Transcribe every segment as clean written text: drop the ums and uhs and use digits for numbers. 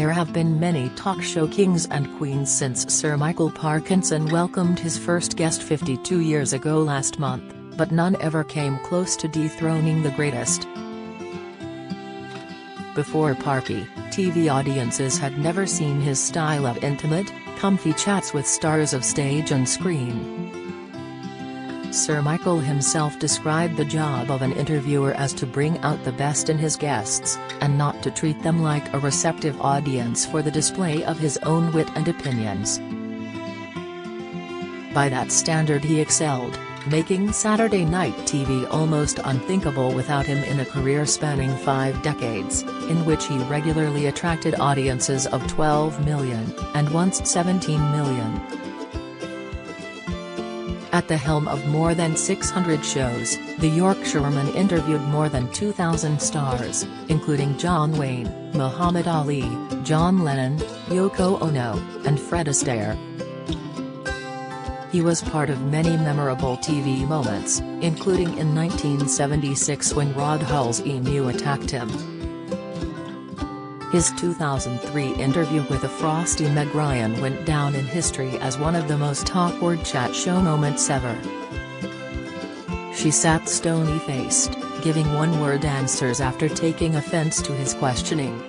There have been many talk show kings and queens since Sir Michael Parkinson welcomed his first guest 52 years ago last month, but none ever came close to dethroning the greatest. Before Parky, TV audiences had never seen his style of intimate, comfy chats with stars of stage and screen. Sir Michael himself described the job of an interviewer as to bring out the best in his guests, and not to treat them like a receptive audience for the display of his own wit and opinions. By that standard he excelled, making Saturday night TV almost unthinkable without him in a career spanning 5 decades, in which he regularly attracted audiences of 12 million, and once 17 million. At the helm of more than 600 shows, the Yorkshireman interviewed more than 2,000 stars, including John Wayne, Muhammad Ali, John Lennon, Yoko Ono, and Fred Astaire. He was part of many memorable TV moments, including in 1976 when Rod Hull's emu attacked him. His 2003 interview with a frosty Meg Ryan went down in history as one of the most awkward chat show moments ever. She sat stony-faced, giving one-word answers after taking offense to his questioning.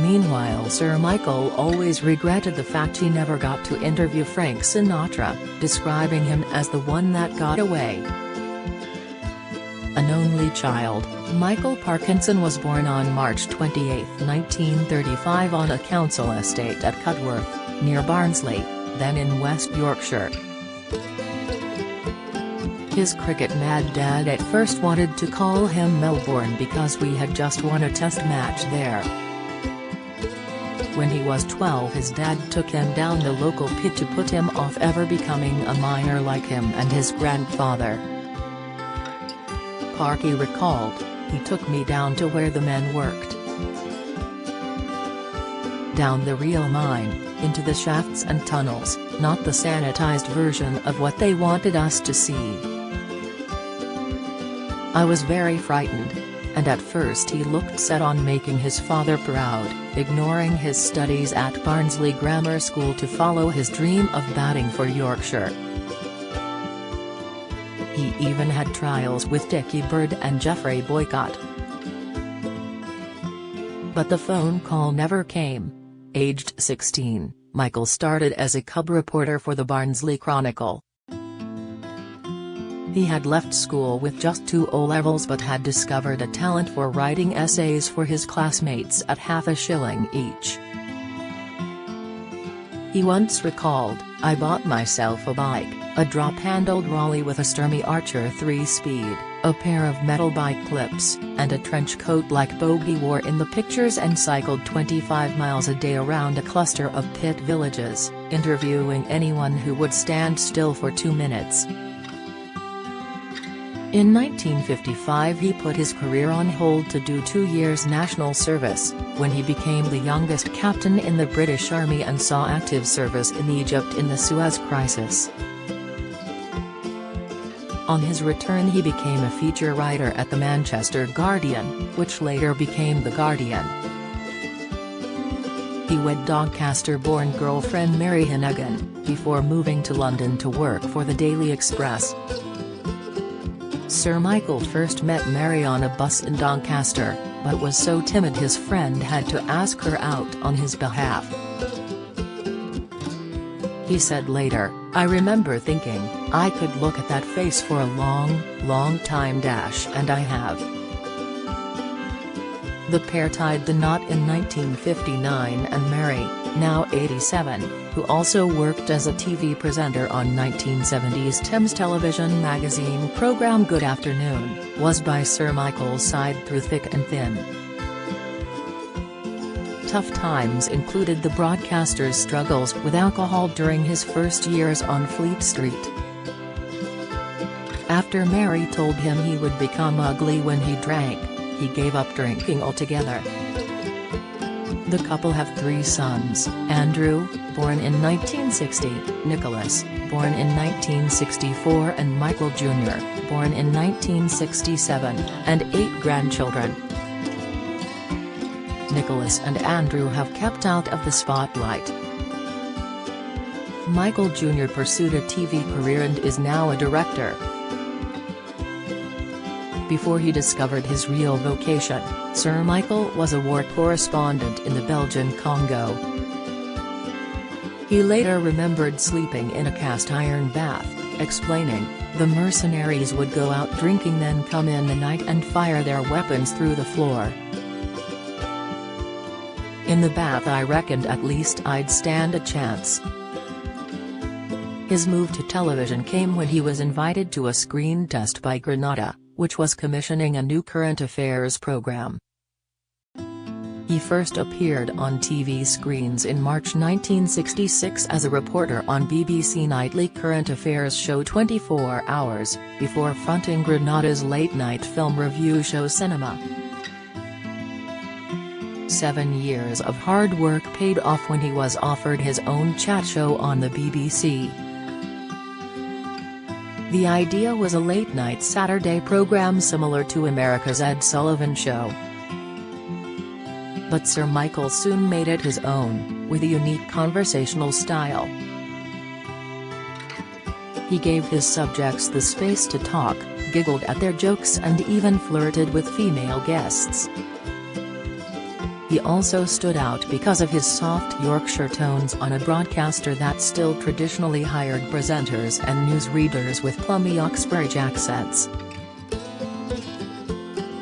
Meanwhile, Sir Michael always regretted the fact he never got to interview Frank Sinatra, describing him as the one that got away. An only child, Michael Parkinson was born on March 28, 1935 on a council estate at Cudworth, near Barnsley, then in West Yorkshire. His cricket-mad dad at first wanted to call him Melbourne because we had just won a test match there. When he was 12, his dad took him down the local pit to put him off ever becoming a miner like him and his grandfather. Parky recalled, "He took me down to where the men worked. Down the real mine, into the shafts and tunnels, not the sanitized version of what they wanted us to see. I was very frightened. And at first he looked set on making his father proud, ignoring his studies at Barnsley Grammar School to follow his dream of batting for Yorkshire. He even had trials with Dickie Bird and Geoffrey Boycott. But the phone call never came." Aged 16, Michael started as a cub reporter for the Barnsley Chronicle. He had left school with just 2 O-levels but had discovered a talent for writing essays for his classmates at half a shilling each. He once recalled, "I bought myself a bike, a drop-handled Raleigh with a Sturmey Archer 3-speed, a pair of metal bike clips, and a trench coat like Bogey wore in the pictures and cycled 25 miles a day around a cluster of pit villages, interviewing anyone who would stand still for 2 minutes. In 1955 he put his career on hold to do 2 years national service, when he became the youngest captain in the British Army and saw active service in Egypt in the Suez Crisis. On his return he became a feature writer at the Manchester Guardian, which later became The Guardian. He wed Doncaster-born girlfriend Mary Hinnigan, before moving to London to work for the Daily Express. Sir Michael first met Mary on a bus in Doncaster, but was so timid his friend had to ask her out on his behalf. He said later, "I remember thinking, I could look at that face for a long, long time and I have." The pair tied the knot in 1959 and Mary, now 87, who also worked as a TV presenter on 1970s Thames television magazine program Good Afternoon, was by Sir Michael's side through thick and thin. Tough times included the broadcaster's struggles with alcohol during his first years on Fleet Street. After Mary told him he would become ugly when he drank, he gave up drinking altogether. The couple have 3 sons, Andrew, born in 1960, Nicholas, born in 1964 and Michael Jr., born in 1967, and 8 grandchildren. Nicholas and Andrew have kept out of the spotlight. Michael Jr. pursued a TV career and is now a director. Before he discovered his real vocation, Sir Michael was a war correspondent in the Belgian Congo. He later remembered sleeping in a cast-iron bath, explaining, "The mercenaries would go out drinking, then come in the night and fire their weapons through the floor. In the bath I reckoned at least I'd stand a chance." His move to television came when he was invited to a screen test by Granada, which was commissioning a new current affairs program. He first appeared on TV screens in March 1966 as a reporter on BBC nightly current affairs show 24 Hours, before fronting Granada's late-night film review show Cinema. 7 years of hard work paid off when he was offered his own chat show on the BBC. The idea was a late-night Saturday program similar to America's Ed Sullivan Show. But Sir Michael soon made it his own, with a unique conversational style. He gave his subjects the space to talk, giggled at their jokes and even flirted with female guests. He also stood out because of his soft Yorkshire tones on a broadcaster that still traditionally hired presenters and newsreaders with plummy Uxbridge accents.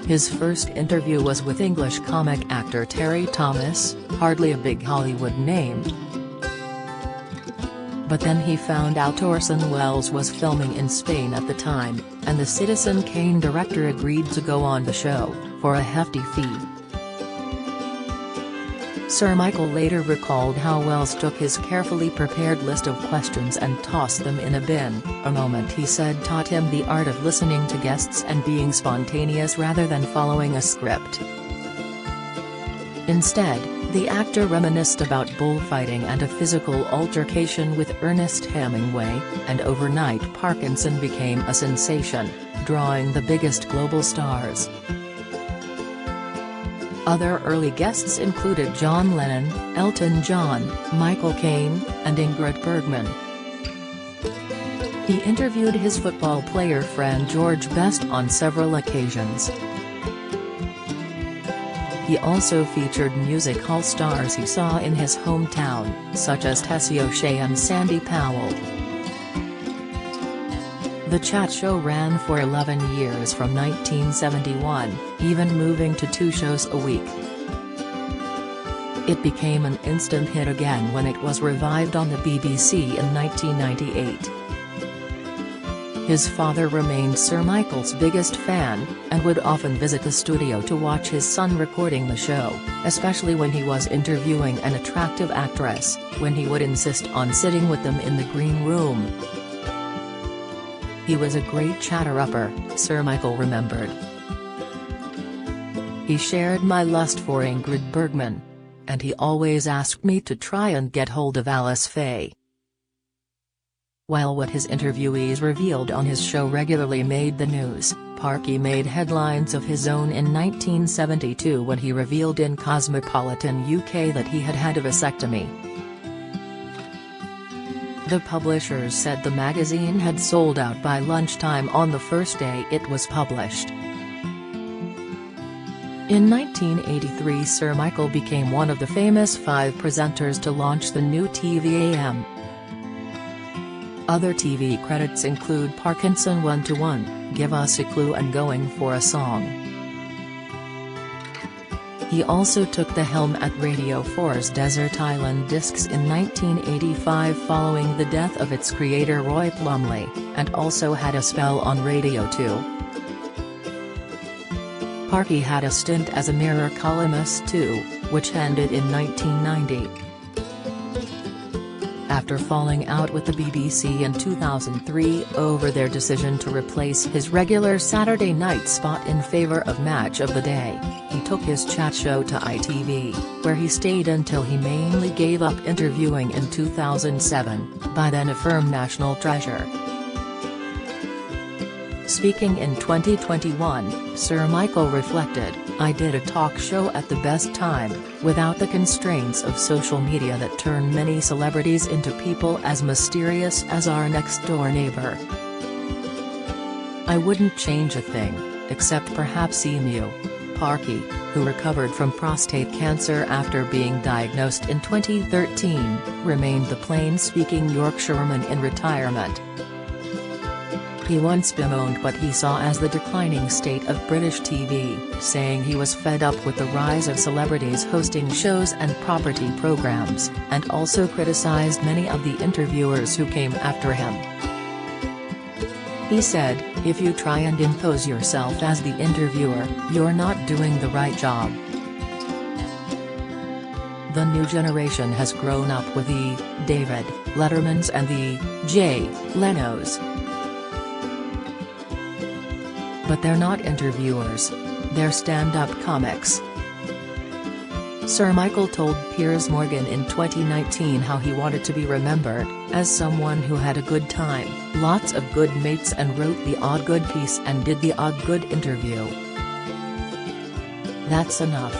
His first interview was with English comic actor Terry Thomas, hardly a big Hollywood name. But then he found out Orson Welles was filming in Spain at the time, and the Citizen Kane director agreed to go on the show, for a hefty fee. Sir Michael later recalled how Welles took his carefully prepared list of questions and tossed them in a bin, a moment he said taught him the art of listening to guests and being spontaneous rather than following a script. Instead, the actor reminisced about bullfighting and a physical altercation with Ernest Hemingway, and overnight Parkinson became a sensation, drawing the biggest global stars. Other early guests included John Lennon, Elton John, Michael Caine, and Ingrid Bergman. He interviewed his football player friend George Best on several occasions. He also featured music hall stars he saw in his hometown, such as Tessie O'Shea and Sandy Powell. The chat show ran for 11 years from 1971, even moving to 2 shows a week. It became an instant hit again when it was revived on the BBC in 1998. His father remained Sir Michael's biggest fan, and would often visit the studio to watch his son recording the show, especially when he was interviewing an attractive actress, when he would insist on sitting with them in the green room. He was a great chatter-upper, Sir Michael remembered. He shared my lust for Ingrid Bergman. And he always asked me to try and get hold of Alice Faye. While what his interviewees revealed on his show regularly made the news, Parky made headlines of his own in 1972 when he revealed in Cosmopolitan UK that he had had a vasectomy. The publishers said the magazine had sold out by lunchtime on the first day it was published. In 1983 Sir Michael became one of the famous 5 presenters to launch the new TV-AM. Other TV credits include Parkinson 1-to-1, Give Us a Clue and Going for a Song. He also took the helm at Radio 4's Desert Island Discs in 1985 following the death of its creator Roy Plumley, and also had a spell on Radio 2. Parky had a stint as a Mirror columnist too, which ended in 1990. After falling out with the BBC in 2003 over their decision to replace his regular Saturday night spot in favour of Match of the Day, he took his chat show to ITV, where he stayed until he mainly gave up interviewing in 2007, by then a firm national treasure. Speaking in 2021, Sir Michael reflected, I did a talk show at the best time, without the constraints of social media that turn many celebrities into people as mysterious as our next-door neighbor. I wouldn't change a thing, except perhaps Emu. Parky, who recovered from prostate cancer after being diagnosed in 2013, remained the plain-speaking Yorkshireman in retirement. He once bemoaned what he saw as the declining state of British TV, saying he was fed up with the rise of celebrities hosting shows and property programs, and also criticized many of the interviewers who came after him. He said, "If you try and impose yourself as the interviewer, you're not doing the right job." The new generation has grown up with the David Lettermans and the Jay Lenos. But they're not interviewers. They're stand-up comics. Sir Michael told Piers Morgan in 2019 how he wanted to be remembered as someone who had a good time, lots of good mates, and wrote the odd good piece and did the odd good interview. That's enough.